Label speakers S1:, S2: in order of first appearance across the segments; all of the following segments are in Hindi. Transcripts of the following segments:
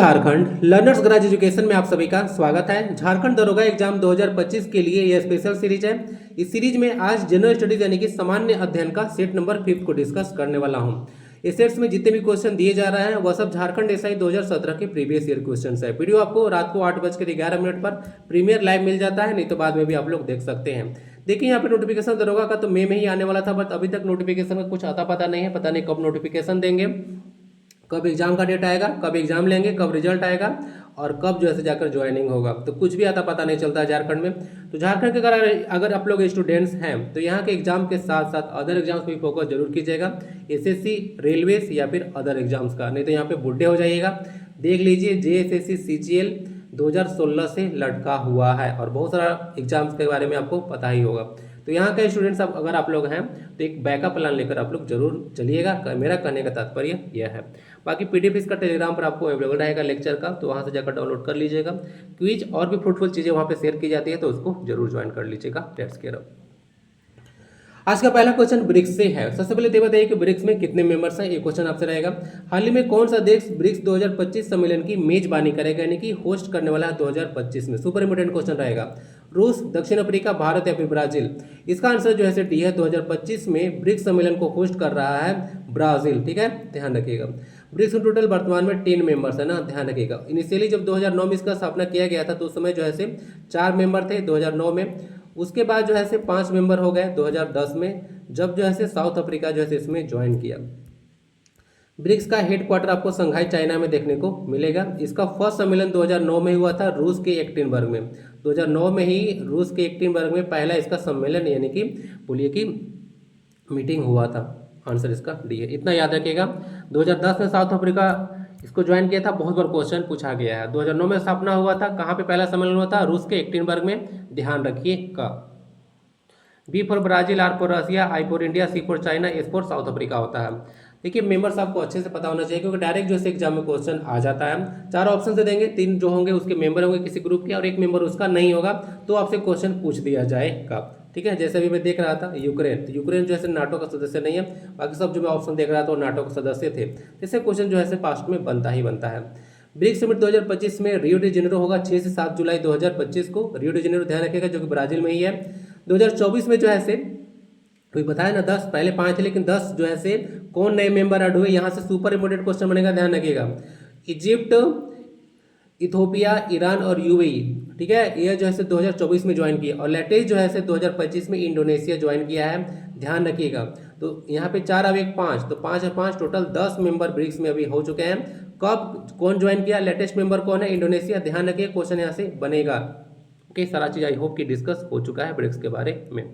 S1: झारखंड लर्नर्स गराज एजुकेशन में आप सभी का स्वागत है। झारखंड दरोगा एग्जाम 2025 के लिए यह स्पेशल सीरीज है। इस सीरीज में आज जनरल स्टडीज यानी कि सामान्य अध्ययन का सेट नंबर 5 को डिस्कस करने वाला हूं। इस सेट्स में जितने भी क्वेश्चन दिए जा रहे हैं वह सब झारखंड एसआई 2017 के प्रीवियस ईयर क्वेश्चन है। वीडियो आपको रात को 8:11 पर प्रीमियर लाइव मिल जाता है, नहीं तो बाद में भी आप लोग देख सकते हैं। देखिए यहाँ पे नोटिफिकेशन दरोगा का तो मई में ही आने वाला था, बट अभी तक नोटिफिकेशन का कुछ आता पता नहीं है। पता नहीं कब नोटिफिकेशन देंगे, कब एग्जाम का डेट आएगा, कब एग्जाम लेंगे, कब रिजल्ट आएगा और कब जो है जाकर ज्वाइनिंग होगा, तो कुछ भी आता पता नहीं चलता है झारखंड में। तो झारखंड के अगर आप लोग स्टूडेंट्स हैं तो यहाँ के एग्जाम के साथ साथ अदर एग्जाम्स पे भी फोकस जरूर कीजिएगा, एसएससी, रेलवेज या फिर अदर एग्जाम्स का, नहीं तो यहाँ पे बुढ़े हो जाइएगा। देख लीजिए जेएसएससी सीजीएल 2016 से लटका हुआ है और बहुत सारा एग्जाम्स के बारे में आपको पता ही होगा। तो यहाँ के स्टूडेंट्स अगर आप लोग हैं तो एक बैकअप प्लान लेकर आप लोग जरूर चलिएगा, मेरा कहने का तात्पर्य यह है। बाकी पीडीएफ इसका टेलीग्राम पर आपको अवेलेबल रहेगा लेक्चर का, तो वहाँ से जाकर डाउनलोड कर लीजिएगा। क्विज और भी फ्रूटफुल चीज़ें वहाँ पे शेयर की जाती है, तो उसको जरूर ज्वाइन कर लीजिएगा। Let's get up. आज का पहला क्वेश्चन ब्रिक्स से है। सबसे पहले ये बताइए कि ब्रिक्स में कितने मेंबर्स हैं, ये क्वेश्चन आपसे रहेगा। हाल ही में कौन सा देश ब्रिक्स 2025 सम्मेलन की मेजबानी करेगा, यानी कि होस्ट करने वाला है 2025 में। सुपर इंपोर्टेंट क्वेश्चन रहेगा। रूस, दक्षिण अफ्रीका, भारत या फिर ब्राजील। इसका आंसर जो है डी है। 2025 में ब्रिक्स सम्मेलन को होस्ट कर रहा है ब्राजील। ठीक है, ध्यान रखिएगा। ब्रिक्स में टोटल वर्तमान में 10 मेंबर्स है ना, ध्यान रखिएगा। इनिशियली जब 2009 में इसका स्थापना किया गया था तो उस समय जो है 4 मेंबर थे 2009 में। उसके बाद जो है 5 मेंबर हो गए 2010 में, जब जो है साउथ अफ्रीका जो है इसमें ज्वाइन किया। ब्रिक्स का हेडक्वार्टर आपको संघाई चाइना में देखने को मिलेगा। इसका फर्स्ट सम्मेलन 2009 में हुआ था रूस के एकटेनबर्ग में। 2009 में ही रूस के एकटेनबर्ग में पहला इसका सम्मेलन यानी कि बोलिए कि मीटिंग हुआ था। आंसर इसका डी है, इतना याद रखिएगा। 2010 में साउथ अफ्रीका इसको ज्वाइन किया था, बहुत बार क्वेश्चन पूछा गया है। 2009 में स्थापना हुआ था, कहाँ पे पहला सम्मेलन हुआ था, रूस के एकटेनबर्ग में, ध्यान रखिएगा। B for Brazil, R for Russia, I for India, C for China, S for South Africa होता है। देखिए मेंबर्स आपको अच्छे से पता होना चाहिए, क्योंकि डायरेक्ट जो है एग्जाम में क्वेश्चन आ जाता है। 4 ऑप्शन से देंगे, 3 जो होंगे उसके मेंबर होंगे किसी ग्रुप के और 1 मेंबर उसका नहीं होगा, तो आपसे क्वेश्चन पूछ दिया जाएगा। ठीक है, जैसे अभी मैं देख रहा था यूक्रेन, तो यूक्रेन जो है नाटो का सदस्य नहीं है, बाकी सब जो मैं ऑप्शन देख रहा था वो नाटो के सदस्य थे। जैसे क्वेश्चन जो है पास्ट में बनता ही बनता है। ब्रिक्स समिट 2025 में रियो डी जेनेरो होगा 6 से 7 जुलाई 2025 को। रियो डी जेनेरो ध्यान रखिएगा, जो कि ब्राजील में ही है। 2024 में जो है कोई बताया ना 10, पहले 5 थे लेकिन 10 जो है कौन नए मेंबर ऐड हुए, यहाँ से सुपर इंपोर्टेंट क्वेश्चन बनेगा, ध्यान रखिएगा। इजिप्ट, इथोपिया, ईरान और यूएई। ठीक है, ये जो है 2024 में ज्वाइन किया, और लेटेस्ट जो है 2025 में इंडोनेशिया ज्वाइन किया है, ध्यान रखिएगा। तो यहाँ पे 4 अब 1 5, तो 5 है 5, टोटल 10 मेंबर ब्रिक्स में अभी हो चुके हैं। कब कौन ज्वाइन किया, लेटेस्ट मेंबर कौन है, इंडोनेशिया, ध्यान रखिए, क्वेश्चन यहाँ से बनेगा। ओके, सारा चीज आई होप कि डिस्कस हो चुका है ब्रिक्स के बारे में।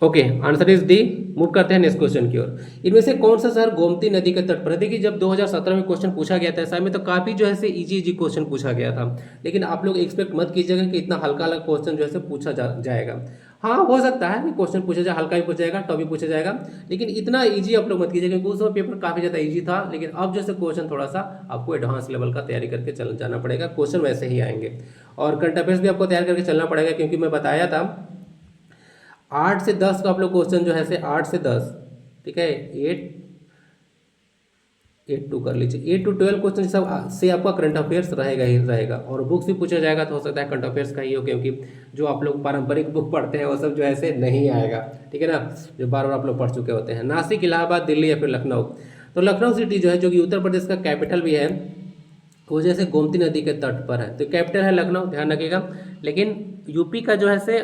S1: Okay, answer is D. Move करते हैं नेक्स्ट क्वेश्चन की ओर। इनमें से कौन सा शहर गोमती नदी के तट पर है। देखिए जब 2017 में क्वेश्चन पूछा गया था ऐसा में, तो काफी जो है इजी क्वेश्चन पूछा गया था, लेकिन आप लोग एक्सपेक्ट मत कीजिएगा कि इतना हल्का हल्का क्वेश्चन जो है पूछा जाएगा। हाँ, हो सकता है कि क्वेश्चन पूछा जाए, हल्का भी पूछा जाएगा, टॉप भी पूछा जाएगा, लेकिन इतना ईजी आप लोग मत कीजिएगा, क्योंकि उस पेपर काफी ज्यादा ईजी था। लेकिन अब जैसे क्वेश्चन थोड़ा सा आपको एडवांस लेवल का तैयारी करके चल जाना पड़ेगा, क्वेश्चन वैसे ही आएंगे। और करंट अफेयर्स भी आपको तैयार करके चलना पड़ेगा, क्योंकि मैं बताया था 8 से 10 का आप लोग क्वेश्चन जो है 8 से 10, ठीक है, 8 टू कर लीजिए, 8 to 12 क्वेश्चन सब से आपका करंट अफेयर्स रहेगा ही रहेगा। और बुक्स भी पूछा जाएगा तो हो सकता है करंट अफेयर्स का ही हो, क्योंकि जो आप लोग पारंपरिक बुक पढ़ते हैं वो सब जो है नहीं आएगा। ठीक है ना, जो बार बार आप लोग पढ़ चुके होते हैं। नासिक, इलाहाबाद, दिल्ली या फिर लखनऊ। तो लखनऊ सिटी जो है, जो कि उत्तर प्रदेश का कैपिटल भी है, वो जैसे गोमती नदी के तट पर है, तो कैपिटल है लखनऊ, ध्यान रखिएगा। लेकिन यूपी का जो है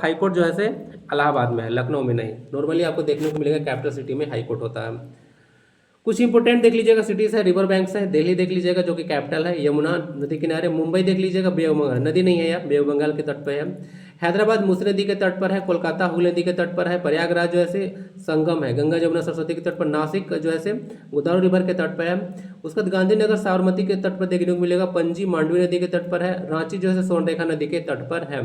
S1: हाईकोर्ट जो है इलाहाबाद में है, लखनऊ में नहीं। नॉर्मली आपको देखने को मिलेगा कैपिटल सिटी में हाईकोर्ट होता है। कुछ इंपोर्टेंट देख लीजिएगा सिटीज है, रिवर बैंक्स है। दिल्ली देख लीजिएगा जो कि कैपिटल है, यमुना नदी किनारे। मुंबई देख लीजिएगा, बे ऑफ बंगाल, नदी नहीं है यार, बे ऑफ बंगाल के तट पर है। हैदराबाद मूसी नदी के तट पर है। कोलकाता हुगली नदी के तट पर है। प्रयागराज जो है संगम है, गंगा जमुना सरस्वती के तट पर। नासिक जो है गोदावरी रिवर के तट पर है। उसके बाद गांधीनगर साबरमती के तट पर देखने को मिलेगा। पणजी मांडवी नदी के तट पर है। रांची जो है स्वर्णरेखा नदी के तट पर है।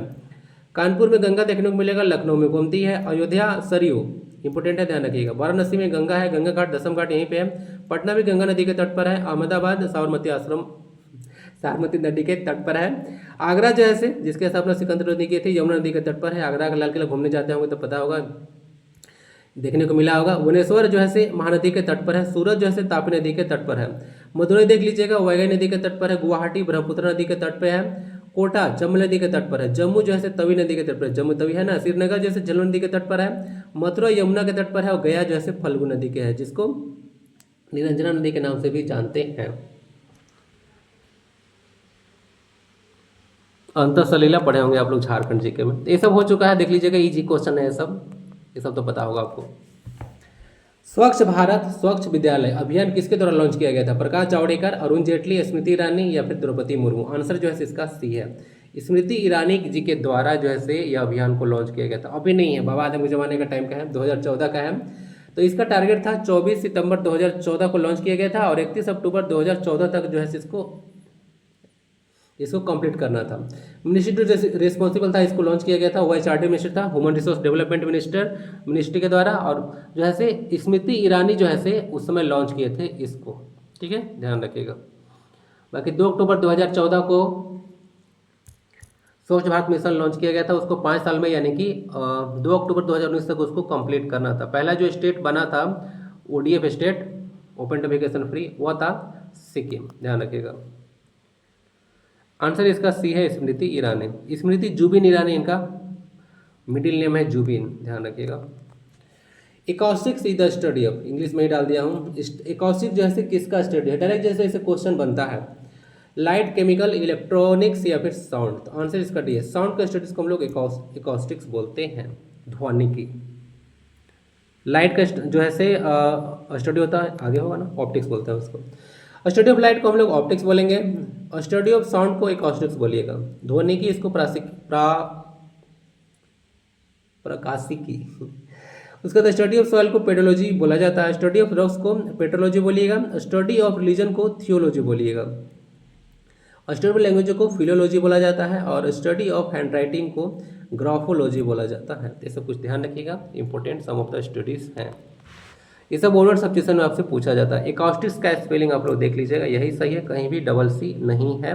S1: कानपुर में गंगा देखने को मिलेगा, लखनऊ में गोमती है। अयोध्या सरयू इंपोर्टेंट है, ध्यान रखिएगा। वाराणसी में गंगा है, गंगा घाट, दसम घाट यहीं पे है। पटना भी गंगा नदी के तट पर है। अहमदाबाद साबरमती आश्रम साबरमती नदी के तट पर है। आगरा जो है जिसके स्थापना सिकंदर नदी की थी, यमुना नदी के तट पर है। आगरा का लाल किला घूमने जाते होंगे तो पता होगा। देखने को मिला होगा। भुवनेश्वर जो है से महानदी के तट पर है। सूरत जो है से तापी नदी के तट पर है। मदुरई देख लीजिएगा वैगई नदी के तट पर है। गुवाहाटी ब्रह्मपुत्र नदी के तट पर है। कोटा चंबल नदी के तट पर है। जम्मू जो है से तवी नदी के तट पर है, जम्मू तवी है ना। श्रीनगर जो है से झेलम नदी के तट पर है। मथुरा यमुना के तट पर है। और गया जो है से फल्गु नदी के है, जिसको निरंजना नदी के नाम से भी जानते हैं। अंतर सलीला पढ़े होंगे आप लोग झारखंड जीके में। ये सब हो चुका है, देख लीजिएगा इजी क्वेश्चन है ये सब तो पता होगा आपको। स्वच्छ भारत स्वच्छ विद्यालय अभियान किसके द्वारा लॉन्च किया गया था? प्रकाश जावड़ेकर, अरुण जेटली, स्मृति ईरानी या फिर द्रौपदी मुर्मू? आंसर जो है इसका सी है। स्मृति ईरानी जी के द्वारा जो है से यह अभियान को लॉन्च किया गया था। अभी नहीं है, बाबा आदम के जमाने का टाइम का है, 2014 का है। तो इसका टारगेट था 24 सितंबर 2014 को लॉन्च किया गया था और 31 अक्टूबर 2014 तक जो है इसको कंप्लीट करना था। मिनिस्ट्री जो रिस्पॉन्सिबल था इसको लॉन्च किया गया था, वो एचआरडी मिनिस्टर था, ह्यूमन रिसोर्स डेवलपमेंट मिनिस्ट्री के द्वारा। और जो है से स्मृति ईरानी जो है से उस समय लॉन्च किए थे इसको, ठीक है, ध्यान रखिएगा। बाकी 2 अक्टूबर 2014 को स्वच्छ भारत मिशन लॉन्च किया गया था, उसको 5 साल में यानी कि 2 अक्टूबर 2019 तक उसको कंप्लीट करना था। पहला जो स्टेट बना था ODF state, open defecation free, वह था सिक्किम, ध्यान रखिएगा। आंसर इसका सी है, स्मृति ईरानी। स्मृति जुबिन ईरानी इनका मिडिल नेम है, जुबिन, ध्यान रखिएगा। Acoustics is the study of, English में ही डाल दिया हूँ। एकॉस्टिक जो है किसका स्टडी है? डायरेक्ट जैसे इसे क्वेश्चन बनता है, लाइट, केमिकल, इलेक्ट्रॉनिक्स या फिर साउंड। तो आंसर इसका डी है, साउंड का स्टडीज को हम लोग एकॉस्टिक्स बोलते हैं, ध्वनिकी। लाइट का जो है से स्टडी होता है, आगे होगा ना, ऑप्टिक्स बोलते हैं उसको। स्टडी ऑफ लाइट को हम लोग ऑप्टिक्स बोलेंगे, स्टडी ऑफ साउंड को एकॉस्टिक्स बोलिएगा। ध्वनिकी इसको प्रकाशिकी। उसके बाद स्टडी ऑफ सॉइल को पेडोलॉजी बोला जाता है। स्टडी ऑफ रॉक्स को पेट्रोलॉजी बोलिएगा। स्टडी ऑफ रिलीजन को थियोलॉजी बोलिएगा। स्टडी ऑफ लैंग्वेज को फिलोलॉजी बोला जाता है और स्टडी ऑफ हैंडराइटिंग को ग्राफोलॉजी बोला जाता है। ये सब कुछ ध्यान रखिएगा, important some of the studies हैं। ये सब बोर्ड सब्जेक्शन में आपसे पूछा जाता है। एकॉस्टिक्स का स्पेलिंग आप लोग देख लीजिएगा, यही सही है, कहीं भी डबल सी नहीं है।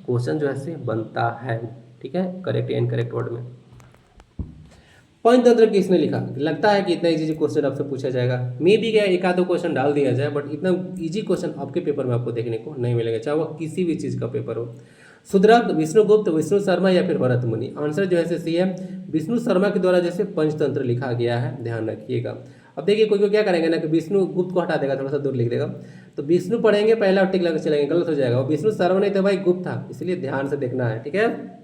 S1: क्वेश्चन जो है से बनता है, ठीक है, करेक्ट या इनकरेक्ट वर्ड में। पंचतंत्र किसने लिखा? लगता है कि इतना इजी क्वेश्चन आपसे पूछा जाएगा, मे भी गया एक आधो क्वेश्चन डाल दिया जाए, बट इतना इजी क्वेश्चन आपके पेपर में आपको देखने को नहीं मिलेगा, चाहे वह किसी भी चीज़ का पेपर हो। शूद्रक, विष्णुगुप्त, विष्णु शर्मा या फिर भरत मुनि? आंसर जो है सी है, विष्णु शर्मा के द्वारा जैसे पंचतंत्र लिखा गया है, ध्यान रखिएगा। अब देखिए कोई क्या करेंगे ना कि विष्णु गुप्त को हटा देगा, थोड़ा सा दूर लिख देगा, तो विष्णु पढ़ेंगे पहला टिक लगा चलेंगे, गलत हो जाएगा। वो विष्णु शर्मा नहीं था भाई, गुप्त था, इसलिए ध्यान से देखना है, ठीक है।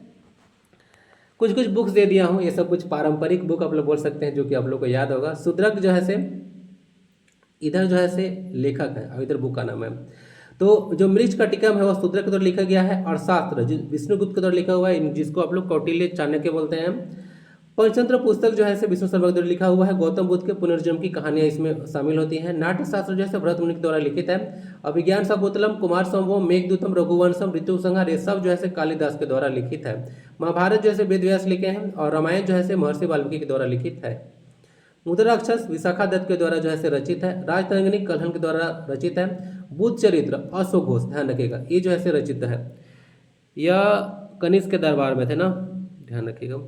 S1: कुछ बुक्स दे दिया हूँ, ये सब कुछ पारंपरिक बुक आप लोग बोल सकते हैं, जो कि आप लोग को याद होगा। शूद्रक जो है से इधर जो है से लेखक है, और इधर बुक का नाम है। तो जो मृच का टीकम है वह शूद्रक के द्वारा लिखा गया है, और शास्त्र जो विष्णुगुप्त के द्वारा लिखा हुआ है, जिसको आप लोग कौटिल्य चाणक्य बोलते हैं। पंचतंत्र पुस्तक जो है विष्णु शर्मा के द्वारा लिखा हुआ है। गौतम बुद्ध के पुनर्जन्म की कहानियां इसमें शामिल होती हैं। नाट्यशास्त्र जो है भरत मुनि के द्वारा लिखित है। अभिज्ञान शाकुंतलम, कुमार संभवम, मेघदूतम, रघुवंशम, ऋतुसंहार, ये सब जो है कालिदास के द्वारा लिखित है। महाभारत जो है वेद व्यास लिखे हैं, और रामायण जो है महर्षि वाल्मीकि के द्वारा लिखित है। मुद्राक्षस विशाखा दत्त के द्वारा जो है रचित है। राजतरंगिणी कल्हण के द्वारा रचित है। बुद्ध चरित्र अशोक घोष, ध्यान रखिएगा, ये जो है रचित है। यह कनिष्क के दरबार में थे ना, ध्यान रखिएगा।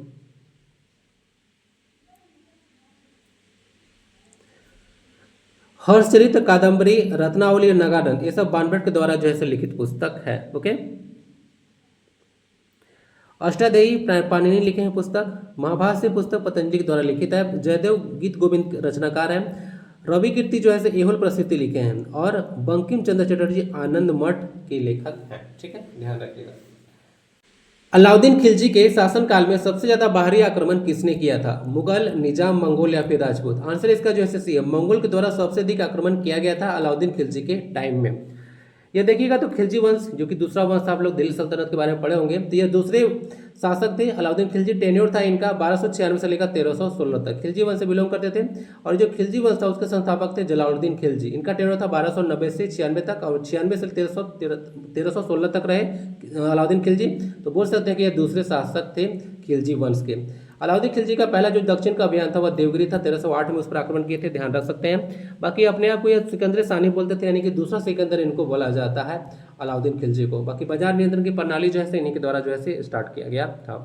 S1: हर्षचरित्र, कादम्बरी, रत्नावली और नगानंद, ये सब बानभट्ट के द्वारा जो है लिखित पुस्तक है। ओके, अष्टाध्यायी पाणिनि लिखे हैं पुस्तक। महाभाष्य पुस्तक पतंजलि के द्वारा लिखित है। जयदेव गीत गोविंद रचनाकार हैं। रवि कीर्ति जो है एहोल प्रसिद्धि लिखे हैं, और बंकिम चंद्र चटर्जी आनंद मठ के लेखक हैं, ठीक है, ध्यान रखिएगा। अलाउद्दीन खिलजी के शासनकाल में सबसे ज्यादा बाहरी आक्रमण किसने किया था? मुगल, निजाम, मंगोल या फिर राजपूत? आंसर इसका जो है सी है, मंगोल के द्वारा सबसे अधिक आक्रमण किया गया था अलाउद्दीन खिलजी के टाइम में। ये देखिएगा तो खिलजी वंश, जो कि दूसरा वंश था, आप लोग दिल्ली सल्तनत के बारे में पढ़े होंगे, तो ये दूसरे शासक थे। अलाउद्दीन खिलजी टेन्योर था इनका 1296 से लेकर 1316 तक। खिलजी वंश से बिलोंग करते थे, और जो खिलजी वंश था उसके संस्थापक थे जलालुद्दीन खिलजी। इनका टेन्योर था 1290 से 96 तक, और 96 से 1316 तक रहे अलाउद्दीन खिलजी। तो बोल सकते हैं कि ये दूसरे शासक थे खिलजी वंश के। अलाउद्दीन खिलजी का पहला जो दक्षिण का अभियान था वह देवगिरी था, 1308 में उस पर आक्रमण किए थे, ध्यान रख सकते हैं। बाकी अपने आप को ये सिकंदर सानी बोलते थे, यानी कि दूसरा सिकंदर इनको बोला जाता है अलाउद्दीन खिलजी को। बाकी बाजार नियंत्रण की प्रणाली जो है इन्हीं के द्वारा जो है स्टार्ट किया गया था।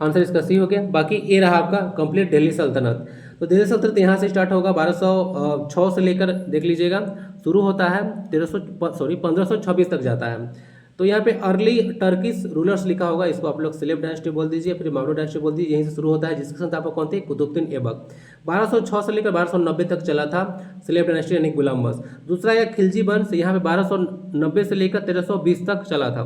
S1: आंसर इसका सी हो गया। बाकी ये रहा आपका कंप्लीट दिल्ली सल्तनत। तो दिल्ली सल्तनत यहाँ से स्टार्ट होगा 1206 से लेकर देख लीजिएगा शुरू होता है 1526 तक जाता है। तो यहाँ पे अर्ली टर्किश रूलर्स लिखा होगा, इसको आप लोग सेलेब डायनेस्टी बोल दीजिए, फिर मामलुक डायनेस्टी बोल दीजिए, यहीं से शुरू होता है। जिसके संस्थापक कौन थे? कुतुबुद्दीन ऐबक। 1206 से लेकर 1290 तक चला था सेलेब डायनेस्टी यानी गुलाम वंश। दूसरा है खिलजी वंश, यहाँ पे 1290 से लेकर 1320 तक चला था।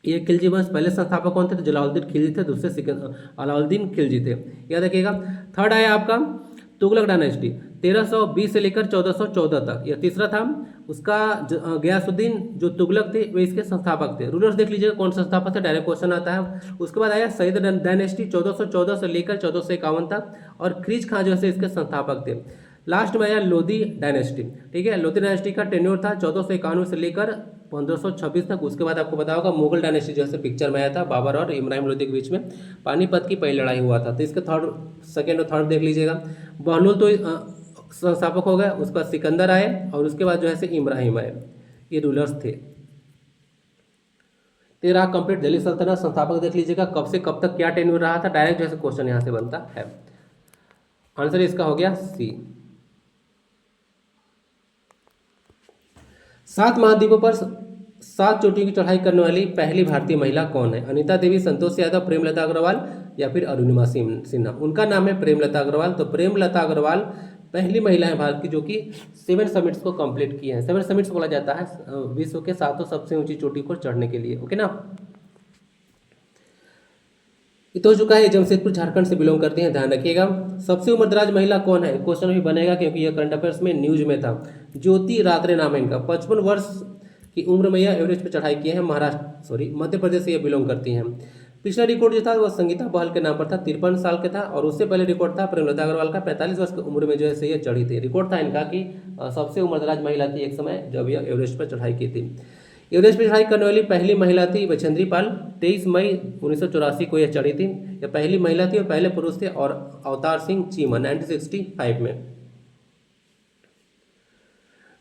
S1: ये खिलजी वंश पहले संस्थापक कौन थे? तो जलालुद्दीन खिलजी थे, दूसरे अलाउद्दीन खिलजी थे, याद रखिएगा। थर्ड आया आपका तुगलक डायनेस्टी 1320 से लेकर 1414 तक, यह तीसरा था। उसका गयासुद्दीन जो तुगलक थे वे इसके संस्थापक थे। रूलर्स देख लीजिएगा कौन संस्थापक थे, डायरेक्ट क्वेश्चन आता है। उसके बाद आया सईद डायनेस्टी 1414 से लेकर 1451 तक, और खरीज खां जो है इसके संस्थापक थे। लास्ट में आया लोधी डायनेस्टी, ठीक है। लोधी डायनेस्टी का टेन्योर था 1491 से लेकर 1526 तक। उसके बाद आपको पता होगा मुगल डायनेस्टी जो है पिक्चर में आया था, बाबर और इब्राहिम लोधी के बीच में पानीपत की पहली लड़ाई हुआ था। तो इसके सेकेंड और थर्ड देख लीजिएगा। बहलुल तो संस्थापक हो गए, उसके बाद सिकंदर आए, और उसके बाद जो है इब्राहिम आए, ये रूलर्स थे। तेरह कंप्लीट दिल्ली सल्तनत। संस्थापक देख लीजिएगा कब से कब तक क्या टेन्योर रहा था, डायरेक्ट जो है क्वेश्चन यहाँ से बनता है। आंसर इसका हो गया सी। 7 महाद्वीपों पर 7 चोटियों की चढ़ाई करने वाली पहली भारतीय महिला कौन है? अनीता देवी, संतोष यादव, प्रेमलता अग्रवाल या फिर अरुणिमा सिन्हा? उनका नाम है प्रेमलता अग्रवाल। तो प्रेमलता अग्रवाल पहली महिला है भारत की जो कि 7 समिट्स को कंप्लीट किए हैं। 7 समिट्स बोला जाता है विश्व के 7 सबसे ऊंची चोटी को चढ़ने के लिए, ओके ना। ये तो हो चुका है, जमशेदपुर झारखंड से बिलोंग करते हैं, ध्यान रखिएगा। सबसे उम्रदराज महिला कौन है? क्वेश्चन भी बनेगा क्योंकि यह करंट अफेयर्स में न्यूज में था। ज्योति रात्रे नाम है इनका। 55 वर्ष की उम्र में यह एवरेस्ट पर चढ़ाई किए हैं। मध्य प्रदेश से यह बिलोंग करती हैं। पिछला रिकॉर्ड जो था वह संगीता बहल के नाम पर था, 53 साल के था। और उससे पहले रिकॉर्ड था प्रेमलता अग्रवाल का, 45 वर्ष की उम्र में जो है ये चढ़ी थी। रिकॉर्ड था इनका कि सबसे उम्रदराज महिला थी एक समय जब यह एवरेस्ट पर चढ़ाई की थी। एवरेस्ट पर चढ़ाई करने वाली पहली महिला थी बछेंद्री पाल। 23 मई 1984 को यह चढ़ी थी। यह पहली महिला थी और पहले पुरुष थे और अवतार सिंह चीमा 1965 में।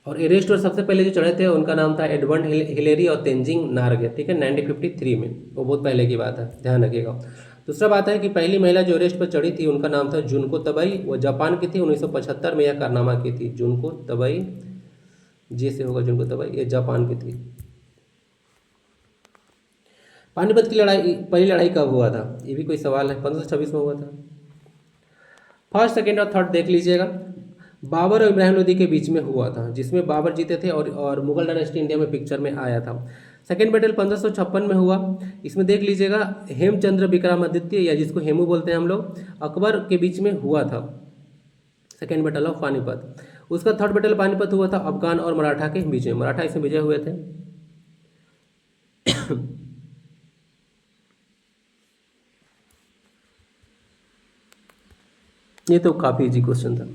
S1: और एवरेस्ट पर सबसे पहले जो चढ़े थे उनका नाम था एडवर्ड हिलेरी और तेंजिंग नार्गे, ठीक है, 1953 में। वो बहुत पहले की बात है, ध्यान रखिएगा। दूसरा बात है कि पहली महिला जो एवरेस्ट पर चढ़ी थी उनका नाम था जुनको तबई। वो जापान की थी, 1975 में यह कारनामा की थी। जुनको तबई, जी से होगा जुनको तबई, ये जापान की थी। पानीपत की पहली लड़ाई कब हुआ था? ये भी कोई सवाल है। 1526 में हुआ था। फर्स्ट, सेकेंड और थर्ड देख लीजिएगा। बाबर और इब्राहिम लोदी के बीच में हुआ था, जिसमें बाबर जीते थे और मुगल डायनेस्टी इंडिया में पिक्चर में आया था। सेकेंड बैटल 1556 में हुआ। इसमें देख लीजिएगा हेमचंद्र विक्रमादित्य या जिसको हेमू बोलते हैं हम लोग, अकबर के बीच में हुआ था सेकेंड बैटल ऑफ पानीपत। उसका थर्ड बैटल पानीपत हुआ था अफगान और मराठा के बीच में। मराठा इसमें विजय हुए थे। ये तो काफी इजी क्वेश्चन था।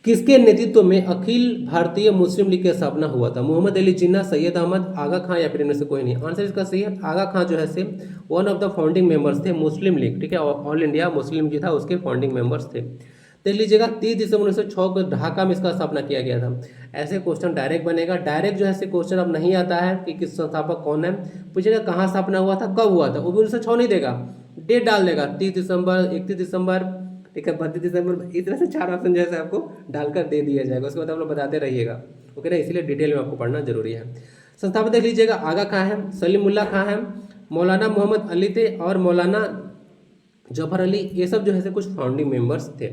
S1: किसके नेतृत्व में अखिल भारतीय मुस्लिम लीग की स्थापना हुआ था? मोहम्मद अली जिन्ना, सैयद अहमद, आगा खां या फिर इनमें से कोई नहीं? आंसर इसका सही है, आगा खां जो है से one of the founding members थे मुस्लिम लीग, ठीक है। ऑल इंडिया मुस्लिम लीग था उसके फाउंडिंग मेंबर्स थे। देख लीजिएगा 30 दिसंबर 1906 को ढाका में इसका स्थापना किया गया था। ऐसे क्वेश्चन डायरेक्ट बनेगा। डायरेक्ट जो है से क्वेश्चन अब नहीं आता है कि किस संस्थापक कौन है, पूछेगा कहाँ स्थापना हुआ था, कब हुआ था, वो भी 1906 नहीं देगा, डेट डाल देगा 30 दिसंबर, 31 दिसंबर, ठीक है, 32 दिसंबर। इस तरह से 4 ऑप्शन जैसे आपको डालकर दे दिया जाएगा। उसके बाद आप लोग बताते रहिएगा, ओके ना, इसीलिए डिटेल में आपको पढ़ना जरूरी है। संस्थापक देख लीजिएगा आगा खां है, सलीमुल्लाह खां है, मौलाना मोहम्मद अली थे और मौलाना जफर अली, ये सब जो है से कुछ फाउंडिंग मेंबर्स थे।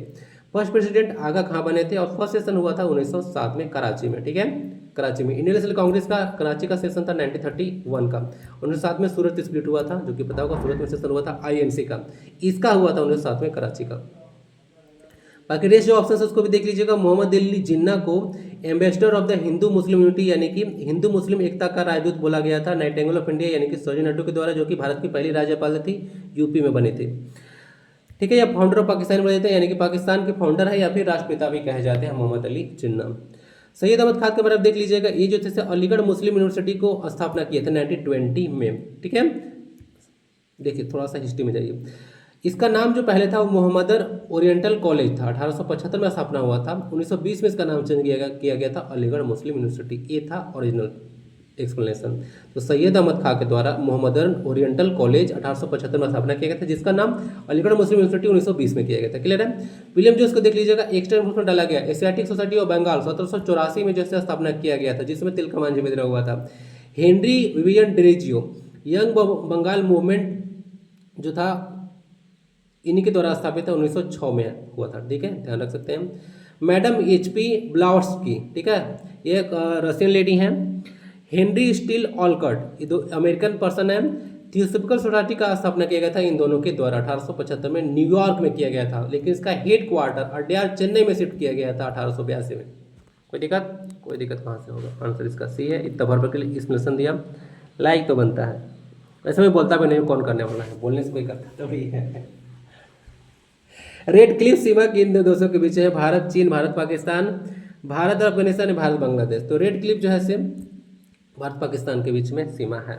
S1: फर्स्ट प्रेसिडेंट आगा खां बने थे और फर्स्ट सेशन हुआ था 1907 में कराची में, ठीक है, कराची में। इंडियन नेशनल कांग्रेस का कराची का सेशन था 1931 का। 1907 में सूरत स्प्लिट हुआ था, जो कि पता होगा, सूरत में सेशन हुआ था आईएनसी का, इसका हुआ था 1907 में कराची का। बाकी रेस्ट जो ऑप्शन है उसको भी देख लीजिएगा। मोहम्मद अली जिन्ना को ambassador of the Hindu Muslim unity यानी कि हिंदू मुस्लिम एकता का राजदूत बोला गया था नाइटिंगेल ऑफ इंडिया यानी कि सरोजिनी नायडू के द्वारा, जो कि भारत की पहली राज्यपाल थी, यूपी में बनी थी, ठीक है। या फाउंडर ऑफ पाकिस्तान बोले जाते हैं, यानी कि पाकिस्तान के फाउंडर है या फिर राष्ट्रपिता भी कहे जाते हैं मोहम्मद अली जिन्ना। सैयद अहमद खान के बारे में देख लीजिएगा, ये जो थे अलीगढ़ मुस्लिम यूनिवर्सिटी को स्थापना किया था 1920 में, ठीक है। देखिए थोड़ा सा हिस्ट्री में जाइए। इसका नाम जो पहले था वो मोहम्मदर ओरिएंटल कॉलेज था, 1875 में स्थापना हुआ था। 1920 में इसका नाम चेंज किया गया था अलीगढ़ मुस्लिम यूनिवर्सिटी, ये था ओरिजिनल। एक्सप्लेनेशन। तो सैयद अहमद खां के द्वारा मोहम्मदन ओरिएंटल कॉलेज 1875 में स्थापना किया गया था, जिसका नाम अलीगढ़ मुस्लिम यूनिवर्सिटी 1920 में किया गया था। क्लियर है। विलियम जोन्स को देख लीजिएगा, एक्सटर्न रूप में डाला गया। एशियाटिक सोसाइटी ऑफ बंगाल 1784 में जैसे स्थापना किया गया था, जिसमें तिलका मांझी विद्रोह हुआ था। Henry Vivian Derozio young Bengal movement जो था इन्हीं के द्वारा स्थापित है, 1906 में हुआ था। ठीक है, ध्यान रख सकते हैं। मैडम HP ब्लाउस्की, ठीक है, ये एक रशियन लेडी हैं। हेनरी स्टील ऑलकट, ये दो अमेरिकन पर्सन है। थियोसॉफिकल सोसाइटी का स्थापना किया गया था इन दोनों के द्वारा 1875 में न्यूयॉर्क में किया गया था, लेकिन इसका हेड क्वार्टर अड्यार चेन्नई में शिफ्ट किया गया था 1882 में। कोई दिक्कत? कोई दिक्कत कहाँ से होगा? आंसर इसका सी है। इतना भर के लिए एक्सप्लेनेशन दिया, लाइक तो बनता है। ऐसे में बोलता भी नहीं कौन करने वाला है, बोलने से कोई करता तभी है। रेड क्लिफ सीमा किन दो देशों के बीच है? भारत चीन, भारत पाकिस्तान, भारत और अफगानिस्तान, भारत बांग्लादेश। तो रेड क्लिफ जो है से भारत पाकिस्तान के बीच में सीमा है।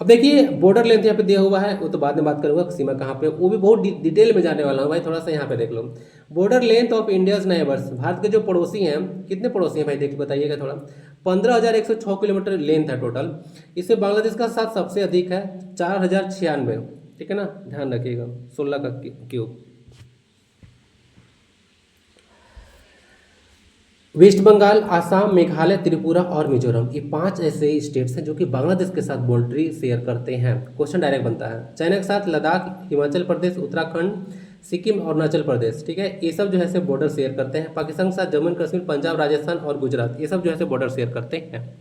S1: अब देखिए बॉर्डर लेंथ यहाँ पे दिया हुआ है, वो तो बाद में बात करूंगा सीमा कहाँ पे, वो भी बहुत डिटेल में जाने वाला हूँ भाई। थोड़ा सा यहाँ पे देख लो, border length of India's neighbours, भारत के जो पड़ोसी हैं, कितने पड़ोसी हैं भाई देख बताइएगा थोड़ा। 15,106 किलोमीटर लेंथ है टोटल। इसमें बांग्लादेश का साथ सबसे अधिक है 4,096, ठीक है ना, ध्यान रखिएगा, 16 का क्यूब। वेस्ट बंगाल, आसाम, मेघालय, त्रिपुरा और मिजोरम, ये 5 ऐसे स्टेट्स हैं जो कि बांग्लादेश के साथ बाउंड्री शेयर करते हैं। क्वेश्चन डायरेक्ट बनता है। चाइना के साथ लद्दाख, हिमाचल प्रदेश, उत्तराखंड, सिक्किम और अरुणाचल प्रदेश, ठीक है, ये सब जो है से बॉर्डर शेयर करते हैं। पाकिस्तान के साथ जम्मू एंड कश्मीर, पंजाब, राजस्थान और गुजरात, ये सब जो है से बॉर्डर शेयर करते हैं।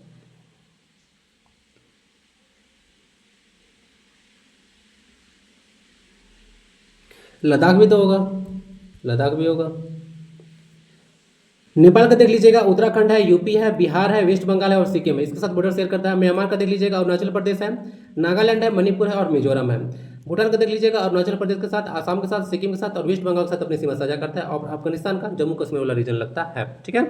S1: लद्दाख भी तो होगा, लद्दाख भी होगा। नेपाल का देख लीजिएगा, उत्तराखंड है, यूपी है, बिहार है, वेस्ट बंगाल है और सिक्किम है, इसके साथ बॉर्डर शेयर करता है। म्यांमार का देख लीजिएगा, अरुणाचल प्रदेश है, नागालैंड है, मणिपुर है और मिजोरम है। भूटान का देख लीजिएगा, अरुणाचल प्रदेश के साथ, आसाम के साथ, सिक्किम के साथ और वेस्ट बंगाल के साथ अपनी सीमा साझा करता है। और अफगानिस्तान का जम्मू कश्मीर वाला रीजन लगता है, ठीक है।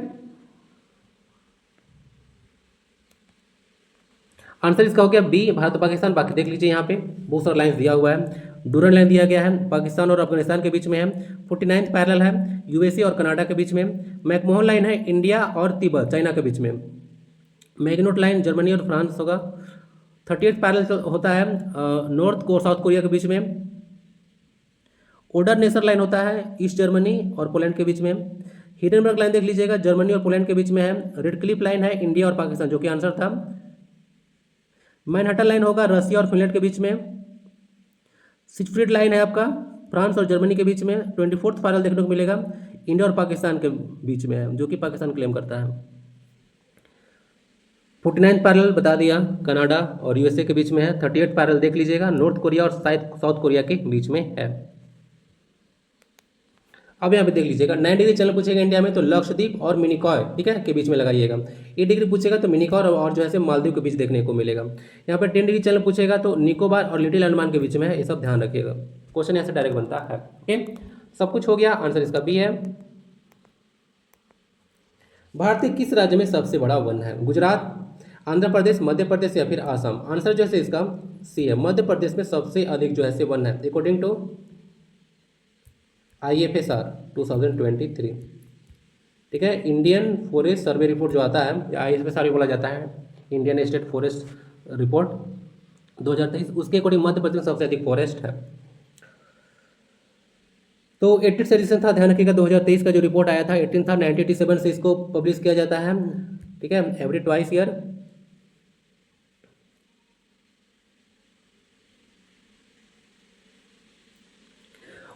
S1: आंसर इसका हो गया बी, भारत और पाकिस्तान। बाकी देख लीजिए यहाँ पे बहुत सारा लाइन दिया हुआ है। डूरन लाइन दिया गया है, पाकिस्तान और अफगानिस्तान के बीच में है। 49th पैरेलल है, यूएसए और कनाडा के बीच में। मैकमोहन लाइन है, इंडिया और तिब्बत, चाइना के बीच में। मैग्नोट लाइन जर्मनी और फ्रांस होगा। 30th पैरेलल होता है नॉर्थ को साउथ कोरिया के बीच में। ओडर नेसर लाइन होता है ईस्ट जर्मनी और पोलैंड के बीच में। हिडनबर्ग लाइन देख लीजिएगा, जर्मनी और पोलैंड के बीच में है। रेड क्लिफ लाइन है, इंडिया और पाकिस्तान, जो कि आंसर था। मैनहट्टन लाइन होगा रशिया और फिनलैंड के बीच में। सिगफ्रीड लाइन है आपका फ्रांस और जर्मनी के बीच में। 24th पैरेलल देखने को मिलेगा, इंडिया और पाकिस्तान के बीच में है, जो कि पाकिस्तान क्लेम करता है। 49th पैरेलल बता दिया, कनाडा और यूएसए के बीच में है। 30th पैरेलल देख लीजिएगा, नॉर्थ कोरिया और साउथ कोरिया के बीच में है। अब यहाँ पे देख लीजिएगा 9 डिग्री चैनल पूछेगा इंडिया में, तो लक्षद्वीप और मिनिकॉय, ठीक है, के बीच में लगाइएगा। 8 डिग्री पूछेगा तो मिनिकॉय और जो है मालदीव के बीच देखने को मिलेगा। यहाँ पे 10 डिग्री चैनल पूछेगा तो निकोबार और लिटिल अंडमान के बीच में है, ये सब ध्यान रखिएगा। क्वेश्चन यहाँ से डायरेक्ट बनता है, ठीक, सब कुछ हो गया। आंसर इसका बी है। भारत के किस राज्य में सबसे बड़ा वन है? गुजरात, आंध्र प्रदेश, मध्य प्रदेश या फिर आसाम? आंसर जो है इसका सी है, मध्य प्रदेश में सबसे अधिक जो है वन है, अकॉर्डिंग टू IFSR 2023, ठीक है। इंडियन फॉरेस्ट सर्वे रिपोर्ट जो आता है, IFSR भी बोला जाता है, इंडियन स्टेट फॉरेस्ट रिपोर्ट 2023, उसके अकॉर्डिंग मध्य प्रदेश में सबसे अधिक फॉरेस्ट है। तो 80th एडिशन था, ध्यान रखिएगा। 2023 का जो रिपोर्ट आया था 18 था, 1987 से इसको पब्लिश किया जाता है, ठीक है, एवरी ट्वाइस ईयर।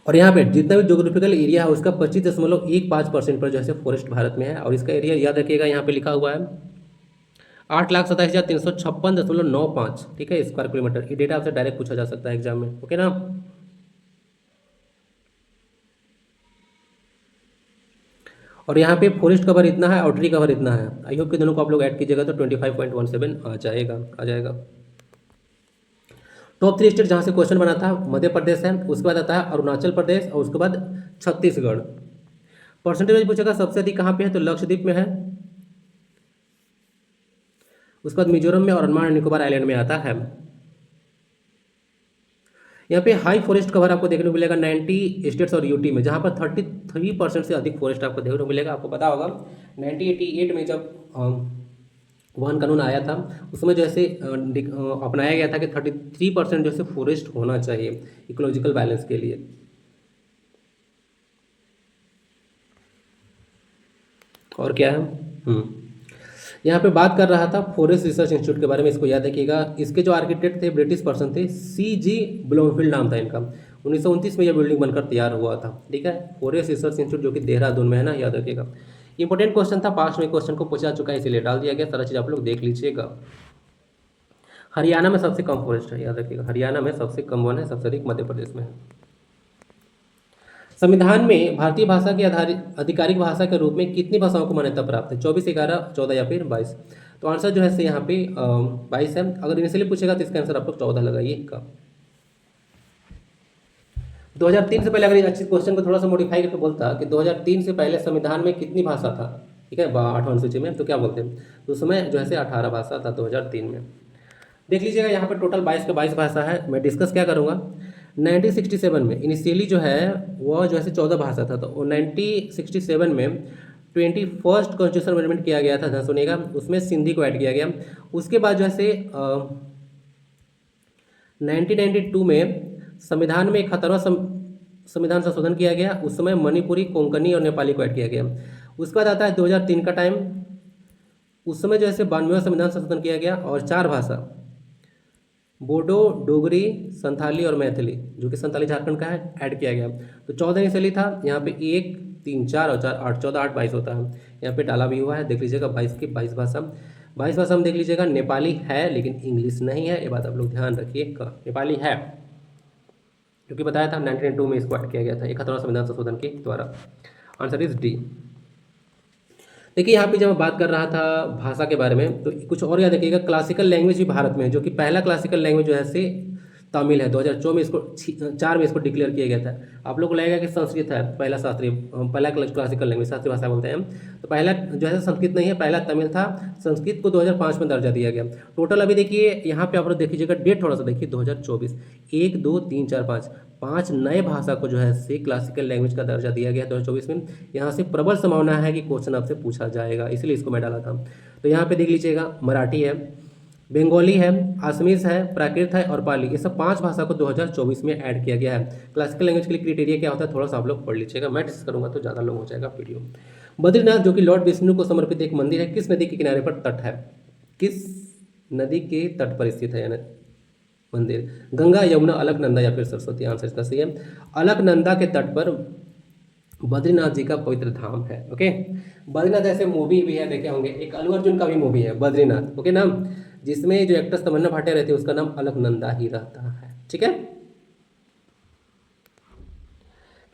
S1: और यहाँ पे जितना भी जोग्राफिकल एरिया है उसका 25.15% पर जो है फॉरेस्ट भारत में है। और इसका एरिया याद रखिएगा, यहाँ पे लिखा हुआ है 8,27,356.95, ठीक है, स्क्वायर किलोमीटर। ये डेटा आपसे डायरेक्ट पूछा जा सकता है एग्जाम में, ओके ना। और यहाँ पे फॉरेस्ट कवर इतना है और ट्री कवर इतना है। आई होप कि दोनों को आप लोग ऐड कीजिएगा तो 25.17 आ जाएगा। टॉप 3 स्टेट जहाँ से क्वेश्चन बना था, मध्य प्रदेश है, उसके बाद आता है अरुणाचल प्रदेश और उसके बाद छत्तीसगढ़। परसेंटेज पूछेगा सबसे अधिक कहाँ पे है, तो लक्षद्वीप में है, उसके बाद मिजोरम में और अंडमान निकोबार आइलैंड में आता है। यहाँ पे हाई फॉरेस्ट कवर आपको देखने को मिलेगा 90 स्टेट्स और यूटी में, जहाँ पर 33% से अधिक फॉरेस्ट आपको देखने को मिलेगा। आपको पता होगा 1988 में जब वन कानून आया था, उसमें जैसे अपनाया गया था कि 33% जो है फॉरेस्ट होना चाहिए इकोलॉजिकल बैलेंस के लिए। और क्या है, यहाँ पे बात कर रहा था फॉरेस्ट रिसर्च इंस्टीट्यूट के बारे में, इसको याद रखिएगा। इसके जो आर्किटेक्ट थे ब्रिटिश पर्सन थे, CG ब्लोमफील्ड नाम था इनका। 1929 में यह बिल्डिंग बनकर तैयार हुआ था, ठीक है। फॉरेस्ट रिसर्च इंस्टीट्यूट जो कि देहरादून में है ना, याद रखिएगा। इंपॉर्टेंट क्वेश्चन था, पास्ट में क्वेश्चन को पूछा चुका है इसीलिए डाल दिया गया, सारा चीज़ आप लोग देख लीजिएगा। हरियाणा में सबसे कम फॉरेस्ट है, याद रखिएगा। हरियाणा में सबसे कम वन है, सबसे अधिक मध्य प्रदेश में है। संविधान में भारतीय भाषा की आधिकारिक भाषा के रूप में कितनी भाषाओं को मान्यता प्राप्त है? 24, 11, 14 या फिर 22? तो आंसर जो है यहाँ पे 22 है। अगर इनिशियली पूछेगा तो इसका आंसर आप लोग 14 लगाइए का। 2003 से पहले, अगर अच्छे क्वेश्चन को थोड़ा सा मॉडिफाई करके बोलता कि 2003 से पहले संविधान में कितनी भाषा था, ठीक है, 8वां अनुसूची में, तो क्या बोलते हैं? तो उस समय जो है 18 भाषा था 2003 में। देख लीजिएगा यहाँ पर टोटल 22 के 22 भाषा है। मैं डिस्कस क्या करूँगा, 1967 में इनिशियली जो है वो जो है 14 भाषा था, तो 1967 में 21st कॉन्स्टिट्यूशन अमेंडमेंट किया गया था, ध्यान सुनिएगा, उसमें सिंधी को ऐड किया गया। उसके बाद जो है 1992 में संविधान में 71वां संविधान संशोधन किया गया, उस समय मणिपुरी, कोंकणी और नेपाली को ऐड किया गया। उसके बाद आता है 2003 का टाइम, उस समय जो है 92वां संविधान संशोधन किया गया और 4 भाषा, बोडो, डोगरी, संथाली और मैथिली, जो कि संथाली झारखंड का है, ऐड किया गया। तो 14 इनिशियली था, यहाँ पे 1, 3, 4 और 4, 8, 14, 8, 22 होता है। यहाँ पे डाला भी हुआ है, देख लीजिएगा 22 की 22 भाषा। 22 भाषा में देख लीजिएगा नेपाली है लेकिन इंग्लिश नहीं है, ये बात आप लोग ध्यान रखिए। नेपाली है क्योंकि बताया था 1992 में इसको ऐड किया गया था 71वां संविधान संशोधन के द्वारा। Answer is D. देखिए यहाँ पे जब मैं बात कर रहा था भाषा के बारे में, तो कुछ और याद रखिएगा, क्लासिकल लैंग्वेज भी भारत में, जो कि पहला क्लासिकल लैंग्वेज जो है से तमिल है। 2004 में इसको 4 में इसको डिक्लेयर किया गया था। आप लोग को लगेगा कि संस्कृत है पहला पहला क्लासिकल लैंग्वेज, शास्त्रीय भाषा बोलते हैं। तो पहला जो है संस्कृत नहीं है, पहला तमिल था। संस्कृत को 2005 में दर्जा दिया गया। टोटल अभी देखिए यहाँ पे आप लोग देखिएगा, डेट थोड़ा सा देखिए, 2024, 1, 2, 3, 4, 5 नए भाषा को जो है से क्लासिकल लैंग्वेज का दर्जा दिया गया 2024 में। यहाँ से प्रबल संभावना है कि क्वेश्चन आपसे पूछा जाएगा, इसलिए इसको मैं डाला था। तो यहाँ पे देख लीजिएगा, मराठी है, बंगाली है, आसमीज है, प्राकृत है और पाली, ये सब 5 भाषा को 2024 में ऐड किया गया है। क्लासिकल लैंग्वेज के लिए क्राइटेरिया क्या होता है, थोड़ा सा आप लोग पढ़ लीजिएगा, मैं डिस्कस करूँगा तो ज़्यादा लॉन्ग हो जाएगा वीडियो। बद्रीनाथ जो कि लॉर्ड विष्णु को समर्पित एक मंदिर है, किस नदी के किनारे पर तट है? किस नदी के तट पर स्थित है मंदिर? गंगा, यमुना, अलकनंदा या फिर सरस्वती? आंसर इसका सही है, अलकनंदा के तट पर बद्रीनाथ जी का पवित्र धाम है। ओके, बद्रीनाथ ऐसे मूवी भी है, देखे होंगे, एक अल्लू अर्जुन का भी मूवी है बद्रीनाथ, ओके नाम, जिसमें जो एक्ट्रेस तमन्ना भाटिया रहती है उसका नाम अलकनंदा ही रहता है, ठीक है।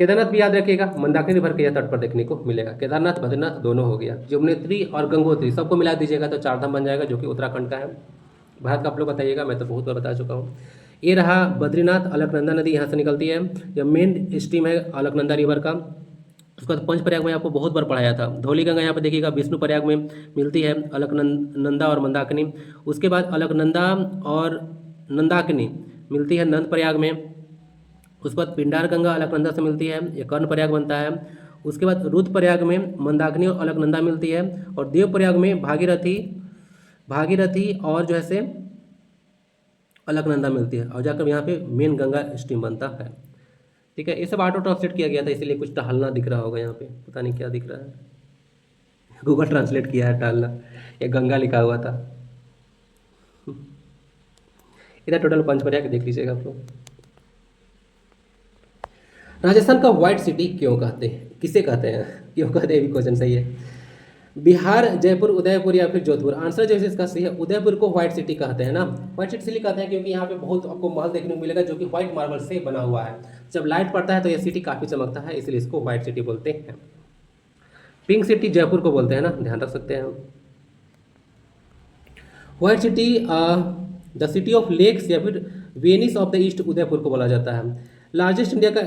S1: केदारनाथ भी याद रखिएगा, मंदाकिनी रिवर के तट पर देखने को मिलेगा। केदारनाथ बद्रीनाथ दोनों हो गया। यमुनोत्री और गंगोत्री सबको मिला दीजिएगा तो 4 धाम बन जाएगा, जो कि उत्तराखंड का है। भारत का आप लोग बताइएगा, मैं तो बहुत बार बता चुका हूँ। ये रहा बद्रीनाथ, अलकनंदा नदी यहाँ से निकलती है, यह मेन स्ट्रीम है अलकनंदा रिवर का। उसके बाद पंचप्रयाग में आपको बहुत बार पढ़ाया था। धौली गंगा यहाँ पर देखिएगा विष्णु प्रयाग में मिलती है, अलकनंदा और मंदाकिनी। उसके बाद अलकनंदा और नंदाकिनी मिलती है नंद प्रयाग में। उसके बाद पिंडार गंगा अलकनंदा से मिलती है, ये कर्ण प्रयाग बनता है। उसके बाद रुद्रप्रयाग में मंदाकिनी और अलकनंदा मिलती है, और देवप्रयाग में भागीरथी और जो है से अलकनंदा मिलती है, और जाकर यहाँ पे मेन गंगा स्ट्रीम बनता है, ठीक है। ये सब ऑटो ट्रांसलेट किया गया था, इसीलिए कुछ टहलना दिख रहा होगा यहाँ पे, पता नहीं क्या दिख रहा है, गूगल ट्रांसलेट किया है टहलना, ये गंगा लिखा हुआ था। इधर टोटल पंचप्रयाग देख लीजिएगा आप लोग। राजस्थान का व्हाइट सिटी क्यों कहते हैं, किसे कहते हैं, क्यों कहते हैं, ये भी क्वेश्चन सही है। बिहार, जयपुर, उदयपुर या फिर जोधपुर? आंसर जो है इसका सही है, उदयपुर को व्हाइट सिटी कहते हैं ना। व्हाइट सिटी इसलिए कहते हैं क्योंकि यहाँ पे बहुत आपको महल देखने को मिलेगा जो कि व्हाइट मार्बल से बना हुआ है। जब लाइट पड़ता है तो यह सिटी काफ़ी चमकता है, इसलिए इसको व्हाइट सिटी बोलते हैं। पिंक सिटी जयपुर को बोलते हैं ना, ध्यान रख सकते हैं हम। White city the city of lakes या फिर Venice of the East, Udaipur को बोला जाता है। लार्जेस्ट इंडिया का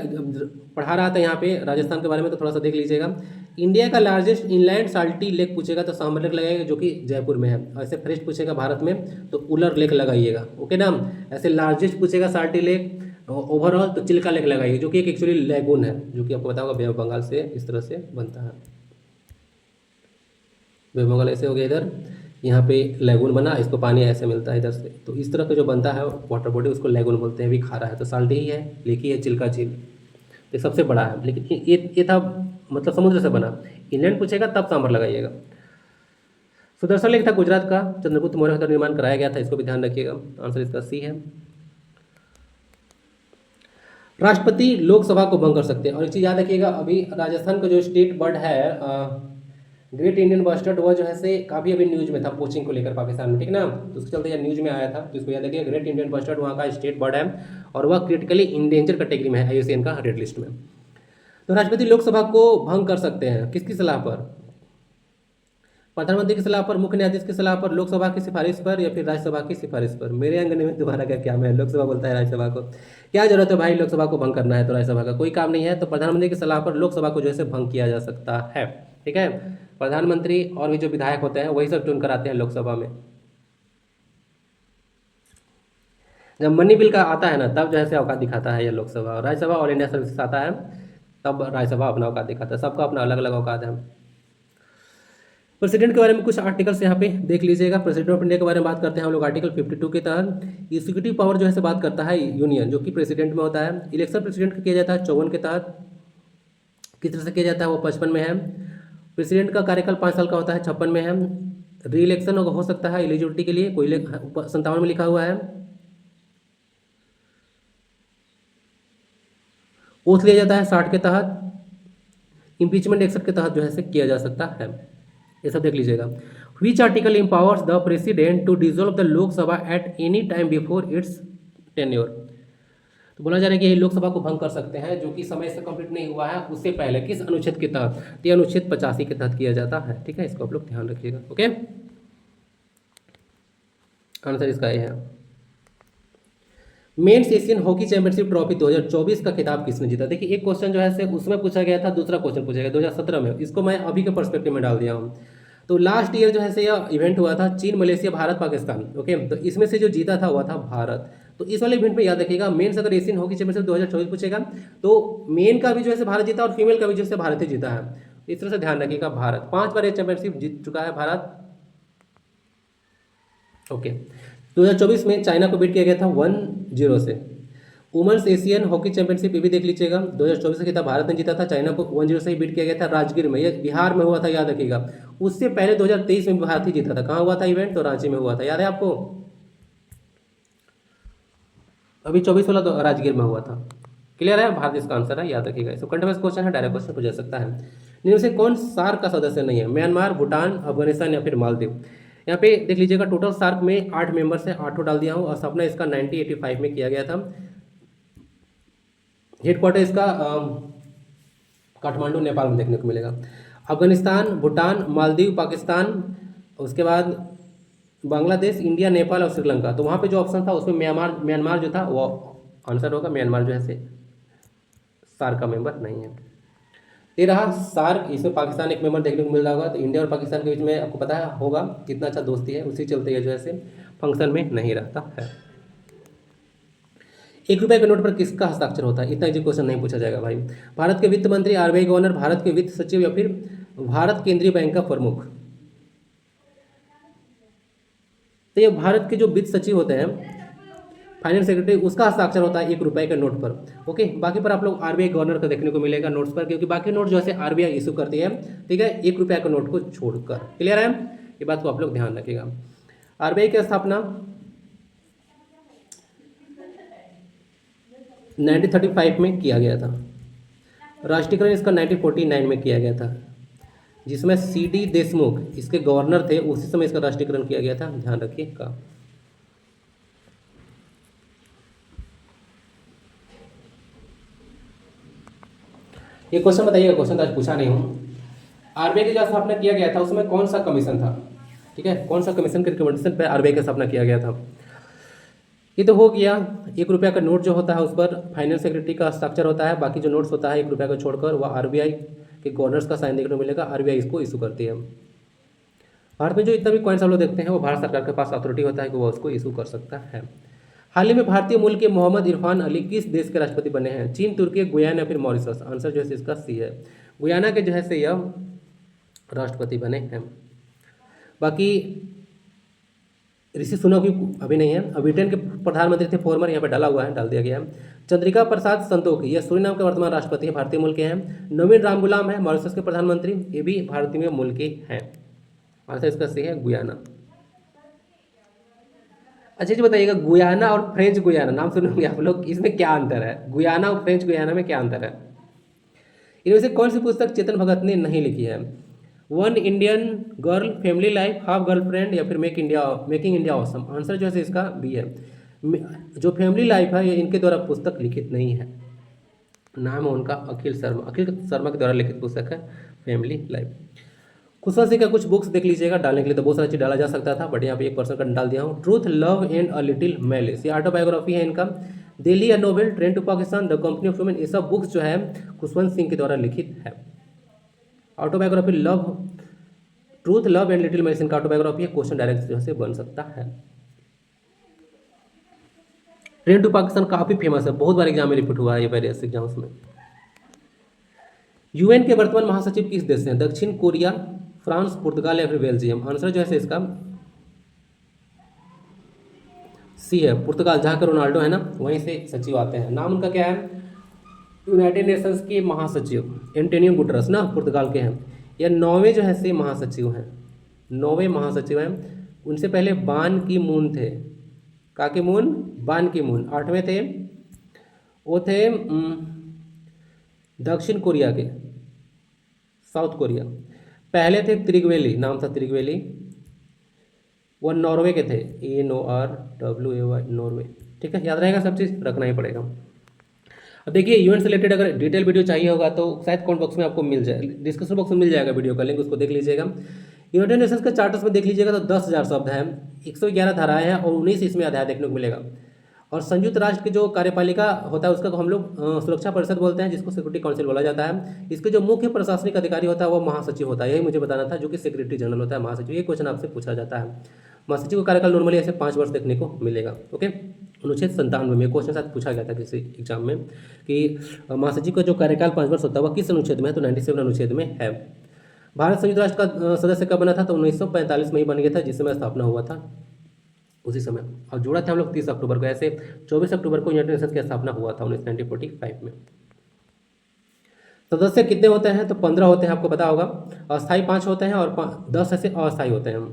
S1: पढ़ा रहा था यहाँ पे राजस्थान के बारे में, तो थोड़ा सा देख लीजिएगा। इंडिया का लार्जेस्ट इनलैंड साल्टी लेक पूछेगा तो सांबर लेक लगाइएगा, जो कि जयपुर में है। ऐसे फॉरेस्ट पूछेगा भारत में तो उलर लेक लगाइएगा, ओके नाम। ऐसे लार्जेस्ट पूछेगा साल्टी लेक ओवरऑल तो चिल्का लेक लगाइएगा, जो कि एक एक्चुअली लेगून है, जो कि आपको बताऊंगा बे ऑफ बंगाल से इस तरह से बनता है। बे ऑफ बंगाल ऐसे हो गया इधर, यहाँ पे लैगून बना, इसको पानी ऐसे मिलता है इधर से, तो इस तरह का जो बनता है वाटर बॉडी उसको लैगून बोलते हैं। अभी खारा है तो साल्टी ही है, लेकी है, चिल्का झील, ये सबसे बड़ा है। लेकिन ये था मतलब समुद्र से बना। इंग्लैंड पूछेगा तब सांभर लगाइएगा। सुदर्शन लेक था गुजरात का, चंद्रगुप्त मौर्य द्वारा निर्माण कराया गया था, इसको भी ध्यान रखिएगा। आंसर इसका सी है। राष्ट्रपति लोकसभा को भंग कर सकते हैं। और एक चीज़ याद रखिएगा, अभी राजस्थान का जो स्टेट बर्ड है ग्रेट इंडियन बस्टर्ड, वह जो है से काफ़ी अभी न्यूज में था पोचिंग को लेकर पाकिस्तान में, ठीक ना, तो उसके चलते यह न्यूज में आया था, तो इसको याद रखिएगा। ग्रेट इंडियन बस्टर्ड वहाँ का स्टेट बर्ड है और वह क्रिटिकली इंडेंजर कैटेगरी में है IUCN का रेड लिस्ट में। तो राष्ट्रपति लोकसभा को भंग कर सकते हैं किसकी सलाह पर? प्रधानमंत्री की सलाह पर, मुख्य न्यायाधीश की सलाह पर, लोकसभा की सिफारिश पर, या फिर राज्यसभा की सिफारिश पर। मेरे अंगने में तुम्हारा क्या मैं, लोकसभा बोलता है राज्यसभा को। क्या जरूरत है भाई लोकसभा को भंग करना है तो राज्यसभा का कोई काम नहीं है, तो प्रधानमंत्री की सलाह पर लोकसभा को जो है भंग किया जा सकता है, ठीक है। प्रधानमंत्री और भी जो विधायक होते हैं वही सब चुन कर आते हैं लोकसभा में। जब मनी बिल का आता है ना तब जो है औकात दिखाता है ये लोकसभा, और राज्यसभा ऑल इंडिया सर्विस आता है तब राज्यसभा अपना औकात दिखाता है। सबका अपना अलग अलग औकात है। प्रेसिडेंट के बारे में कुछ आर्टिकल्स यहाँ पे देख लीजिएगा। प्रेसिडेंट ऑफ इंडिया के बारे में बात करते हैं हम लोग आर्टिकल 52 के तहत। एग्जीक्यूटिव पावर जो है बात करता है यूनियन, जो कि प्रेसिडेंट में होता है। इलेक्शन प्रेसिडेंट का किया जाता है 54 के तहत। किस तरह से किया जाता है वो 55 में है। प्रेसिडेंट का कार्यकाल 5 साल का होता है 56 में है। री इलेक्शन हो सकता है एलिजिबिलिटी के लिए, कोई 57 में लिखा हुआ है। ओथ लिया जाता है 60 के तहत। इम्पीचमेंट 61 के तहत जो है किया जा सकता है। ये सब देख लीजिएगा। Which article empowers the president to dissolve the Lok Sabha at any time before its tenure. तो बोला जा रहा है कि ये लोकसभा को भंग कर सकते हैं जो कि समय से कंप्लीट नहीं हुआ है उससे पहले। किस अनुच्छेद के तहत? तो ये अनुच्छेद 85 के तहत किया जाता है, ठीक है। इसको आप लोग ध्यान रखिएगा, ओके। आंसर इसका ये है। Men's Asian hockey championship trophy 2024 का खिताब किसने जीता? देखिए एक क्वेश्चन जो है उसमें पूछा गया था, दूसरा क्वेश्चन पूछा गया 2017 में, इसको मैं अभी के पर्सपेक्टिव में डाल दिया हूँ। तो लास्ट ईयर जो है यह इवेंट हुआ था चीन, मलेशिया, भारत, पाकिस्तान, ओके। तो इसमें से जो जीता था वह था भारत। तो इस वाले इवेंट में याद रखिएगा, मेंस अगर एशियन हॉकी चैंपियनशिप 2024 पूछेगा तो मेन का भी जो है भारत जीता और फीमेल का भी जो है भारत ही जीता है। इस तरह से ध्यान रखिएगा। भारत 5 बार ये चैंपियनशिप जीत चुका है भारत, ओके। 2024 में चाइना को बीट किया गया था 1-0 से। वुमेन्स एशियन हॉकी चैंपियनशिप ये भी देख लीजिएगा, 2024 का खिताब भारत ने जीता था, चाइना को 1-0 से ही बीट किया गया था राजगीर में, ये बिहार में हुआ था, याद रखिएगा। उससे पहले 2023 में भारत ही जीता था। कहाँ हुआ था इवेंट? तो रांची में हुआ था, याद है आपको। अभी 24 वाला तो राजगीर में हुआ था। क्लियर है? भारत इसका आंसर है, याद रखिएगा। इसको कंटिन्यूअस क्वेश्चन है, डायरेक्ट क्वेश्चन पूछा जा सकता है। निम्न से कौन सार्क का सदस्य नहीं है? म्यांमार, भूटान, अफगानिस्तान या फिर मालदीव। यहाँ पे देख लीजिएगा, टोटल सार्क में 8 मेंबर्स हैं, 8 डाल दिया हूँ, और स्थापना इसका 1985 में किया गया था। हेडक्वार्टर इसका काठमांडू, नेपाल में देखने को मिलेगा। अफगानिस्तान, भूटान, मालदीव, पाकिस्तान, उसके बाद बांग्लादेश, इंडिया, नेपाल और श्रीलंका। तो वहाँ पे जो ऑप्शन था उसमें म्यांमार जो था वो आंसर होगा। म्यांमार जो है सार्क का मेंबर नहीं है। ये रहा सार्क, इसमें पाकिस्तान एक मेंबर देखने को मिल रहा होगा। तो इंडिया और पाकिस्तान के बीच में आपको पता है होगा कितना अच्छा दोस्ती है, उसी चलते ये जो है फंक्शन में नहीं रहता है। 1 रुपये के नोट पर किसका हस्ताक्षर होता है? इतना इजी क्वेश्चन नहीं पूछा जाएगा भाई। भारत के वित्त मंत्री, RBI गवर्नर, भारत के वित्त सचिव या फिर भारत केंद्रीय बैंक का प्रमुख। तो ये भारत के जो वित्त सचिव होते हैं, फाइनेंस सेक्रेटरी, उसका हस्ताक्षर होता है 1 रुपये के नोट पर, ओके। बाकी पर आप लोग RBI गवर्नर का देखने को मिलेगा नोट्स पर, क्योंकि बाकी नोट जो है RBI इशू करती है, ठीक है, 1 रुपये के नोट को छोड़कर। क्लियर है? ये बात को आप लोग ध्यान रखिएगा। RBI की स्थापना 1935 में किया गया था। राष्ट्रीयकरण इसका 1949 में किया गया था, जिसमें CD देशमुख इसके गवर्नर थे, उसी समय इसका राष्ट्रीयकरण किया गया था, ध्यान रखिएगा। ये क्वेश्चन बताइएगा, क्वेश्चन आज पूछा नहीं हूँ। RBI की जो स्थापना किया गया था उसमें कौन सा कमीशन था, ठीक है, कौन सा कमीशन के रिकमेंडेशन पर RBI की स्थापना किया गया था? ये तो हो गया। 1 रुपये का नोट जो होता है उस पर फाइनेंस सेक्रेटरी का हस्ताक्षर होता है। बाकी जो नोट्स होता है 1 रुपये को छोड़कर वह RBI के गवर्नर्स का साइन देखने को मिलेगा। RBI इसको इशू करती है। भारत में जो इतना भी कॉइन्स हम लोग देखते हैं वो भारत सरकार के पास अथॉरिटी होता है कि वो उसको इशू कर सकता है। हाल ही में भारतीय मूल के मोहम्मद इरफान अली किस देश के राष्ट्रपति बने हैं? चीन, तुर्की, गुयाना या फिर मॉरिशस। आंसर जो है इसका सी है। गुयाना के जो है यह राष्ट्रपति बने हैं। बाकी ऋषि सुनक भी अभी नहीं है। अब ब्रिटेन के प्रधानमंत्री थे फॉर्मर, यहाँ पे डाला हुआ है, डाल दिया गया है। चंद्रिका प्रसाद संतोखी, यह सूरीनाम के वर्तमान राष्ट्रपति है, भारतीय मूल के हैं। नवीन रामगुलाम है मॉरिशस के प्रधानमंत्री, ये भी भारतीय मूल के हैं। आंसर इसका सही है गुयाना। अच्छा जी बताइएगा, गुयाना और फ्रेंच गुयाना नाम सुने होंगे आप लोग, इसमें क्या अंतर है? गुयाना और फ्रेंच गुयाना में क्या अंतर है? इनमें से कौन सी पुस्तक चेतन भगत ने नहीं लिखी है? One Indian girl, family life, half girlfriend, या फिर मेकिंग इंडिया ऑसम? आंसर जो है इसका बी है। जो फैमिली लाइफ है ये इनके द्वारा पुस्तक लिखित नहीं है। नाम है उनका अखिल शर्मा के द्वारा लिखित पुस्तक है फैमिली लाइफ। खुशवंत सिंह का कुछ बुक्स देख लीजिएगा, डालने के लिए तो बहुत सारी चीज डाला जा सकता था, बट यहाँ पे 1% का डाल दिया हूँ। Truth, love and a little malice, ये ऑटोबायोग्राफी है इनका। दिल्ली या novel, train to Pakistan, the company of women, ये सब बुक्स जो है खुशवंत सिंह के द्वारा लिखित है। Autobiography love, truth, love and little malice इनका ऑटोबायोग्राफी है, क्वेश्चन डायरेक्ट जो है बन सकता है। ट्रेन टू पाकिस्तान काफी फेमस है, बहुत बार एग्जाम में रिपीट हुआ है ये वेरियस एग्जाम्स में। यूएन के वर्तमान महासचिव किस देश से हैं? दक्षिण कोरिया, फ्रांस, पुर्तगाल या फिर बेल्जियम? आंसर जो है इसका सी है, पुर्तगाल, जहाँ का रोनाल्डो है ना वहीं से सचिव आते हैं। नाम उनका क्या है? यूनाइटेड नेशंस के महासचिव एंटोनियो गुटरस ना, पुर्तगाल के हैं। या नौवे जो है से महासचिव हैं, नौवे महासचिव हैं। उनसे पहले बान की मून थे, का की मून, बान की मून 8वें थे, वो थे दक्षिण कोरिया के, साउथ कोरिया। पहले थे त्रिगवेली, नाम था त्रिगवेली, वो नॉर्वे के थे, NORWAY, नॉर्वे। ठीक है, याद रहेगा, सब चीज़ रखना ही पड़ेगा। अब देखिए यूएन से रिलेटेड अगर डिटेल वीडियो चाहिए होगा तो शायद कमेंट बॉक्स में आपको मिल जाए, डिस्क्रिप्शन बॉक्स में मिल जाएगा वीडियो का लिंक, उसको देख लीजिएगा। यूनाइटेड नेशंस के चार्टर्स में देख लीजिएगा तो 10,000 शब्द हैं, 111 धाराएं हैं और 19 इसमें अध्याय देखने को मिलेगा। और संयुक्त राष्ट्र की जो कार्यपालिका होता है उसका हम लोग सुरक्षा परिषद बोलते हैं, जिसको सिक्योरिटी काउंसिल बोला जाता है। इसके जो मुख्य प्रशासनिक अधिकारी होता है वो महासचिव होता है, यही मुझे बताना था, जो कि सेक्रेटरी जनरल होता है महासचिव। ये क्वेश्चन आपसे पूछा जाता है। महासचिव का कार्यकाल नॉर्मली ऐसे 5 वर्ष देखने को मिलेगा। ओके, अनुच्छेद 97 में क्वेश्चन साथ पूछा गया था किसी एग्जाम में कि महासचिव का जो कार्यकाल 5 वर्ष होता है वह किस अनुच्छेद में है? तो 97 अनुच्छेद में है। भारत संयुक्त राष्ट्र का सदस्य कब बना था? तो 1945 में ही बन गया था, जिस समय स्थापना हुआ था उसी समय। और जुड़ा था हम लोग 30 अक्टूबर को, ऐसे 24 अक्टूबर को यूनाइटेड नेशंस की स्थापना हुआ था 1945 में। सदस्य कितने होते हैं? तो 15 होते हैं, आपको पता होगा। अस्थायी 5 होते हैं और 10 ऐसे अस्थायी होते हैं।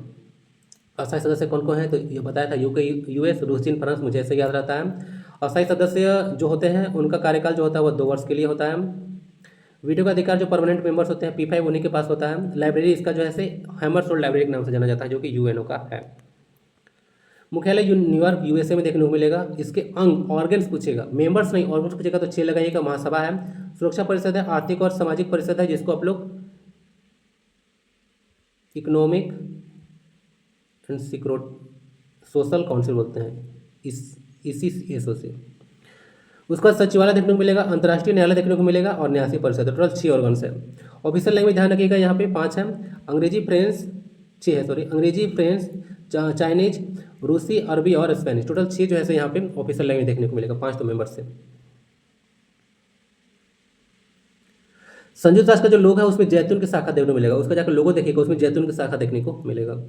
S1: अस्थायी सदस्य कौन कौन है? तो ये बताया था, यूके, यूएस, रूस, चीन, फ्रांस, मुझे ऐसे याद रहता है। अस्थायी सदस्य जो होते हैं उनका कार्यकाल जो होता है वो 2 वर्ष के लिए होता है। वीटो का अधिकार जो परमानेंट मेंबर्स होते हैं P5 उन्हीं के पास होता है। लाइब्रेरी इसका जो है हैमर्सहोल्ड लाइब्रेरी के नाम से जाना जाता है, जो कि यूएनओ का है। मुख्यालय न्यूयॉर्क USA में देखने को मिलेगा। इसके अंग ऑर्गन्स पूछेगा, मेंबर्स नहीं, ऑर्गन्स पूछेगा तो 6 लगाइएगा। महासभा है, सुरक्षा परिषद है, आर्थिक और सामाजिक परिषद है, जिसको आप लोग इकोनॉमिक एंड सोशल काउंसिल बोलते हैं, इसी एसओ से। उसका सचिवालय देखने को मिलेगा, अंतर्राष्ट्रीय न्यायालय देखने को मिलेगा और न्यासी परिषद। टोटल 6 ऑर्गन्स है। ऑफिशियल लैंग्वेज ध्यान रखिएगा, यहाँ पे 5 है। अंग्रेजी, फ्रेंच 6 है, सॉरी, अंग्रेजी, फ्रेंच, चाइनीज, रूसी, अरबी और स्पेनिश। टोटल 6 जो है यहाँ पे ऑफिशियल लैंग्वेज देखने को मिलेगा, 5 तो मेंबर्स से। संयुक्त राष्ट्र का जो लोगो है उसमें जैतून की शाखा देखने को मिलेगा, उसका जाकर लोगो देखिएगा, उसमें जैतून की शाखा देखने को मिलेगा।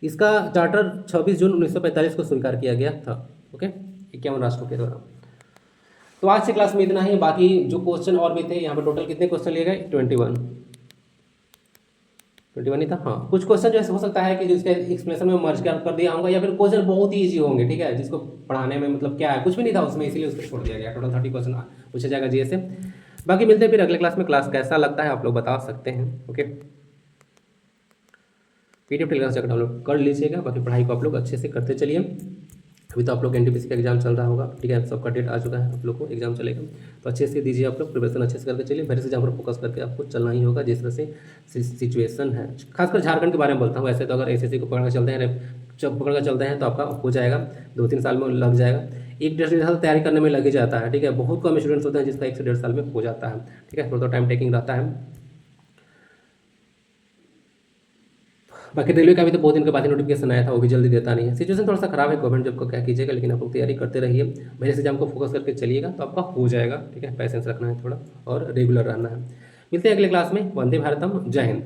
S1: इसका चार्टर 26 जून 1945 को स्वीकार किया गया था। ओके, 51 राष्ट्रों के द्वारा। तो आज की क्लास में इतना ही। बाकी जो क्वेश्चन और भी थे यहाँ पर, टोटल कितने क्वेश्चन लिए गए? 21 ही था। हाँ, कुछ क्वेश्चन जो हो सकता है कि जिसके एक्सप्लेनेशन में मर्ज कर दिया होगा, या फिर क्वेश्चन बहुत ही ईजी होंगे, ठीक है, जिसको पढ़ाने में मतलब क्या है, कुछ भी नहीं था उसमें, इसीलिए उसको छोड़ दिया गया। टोटल 30 क्वेश्चन पूछा जाएगा जीएस से। बाकी मिलते हैं फिर अगले क्लास में। क्लास कैसा लगता है आप लोग बता सकते हैं। ओके, PDF टेलीग्राम से डाउनलोड कर लीजिएगा। बाकी पढ़ाई को आप लोग अच्छे से करते चलिए। अभी तो आप लोग NTPC का एग्जाम चल रहा होगा, ठीक है, सबका डेट आ चुका है, आप लोग को एग्जाम चलेगा, तो अच्छे से दीजिए आप लोग, प्रिपरेशन अच्छे से करके चलिए। मेरे से जहाँ पर फोकस करके आपको चलना ही होगा, जिस तरह से सिचुएशन है। खासकर झारखंड के बारे में बोलता हूँ, ऐसे तो अगर SSC को पकड़ कर चलते हैं, जब पकड़ कर चलते हैं तो आपका हो जाएगा, 2-3 साल में लग जाएगा। 1-1.5 साल तैयारी करने में लग ही जाता है, ठीक है। बहुत कम स्टूडेंट्स होते हैं जिसका 1 से 1.5 साल में हो जाता है, ठीक है, थोड़ा टाइम टेकिंग रहता है। बाकी रेलवे का भी तो बहुत दिन के बाद नोटिफिकेशन आया था, वो भी जल्दी देता नहीं है। सिचुएशन थोड़ा सा खराब है गवर्नमेंट जॉब को, क्या कीजिएगा, लेकिन आप लोग तैयारी करते रहिए। मेरे से एग्जाम को फोकस करके चलिएगा तो आपका हो जाएगा, ठीक है। पैसेंस रखना है थोड़ा और रेगुलर रहना है। मिलते हैं अगले क्लास में। वंदे भारतम, जय हिंद।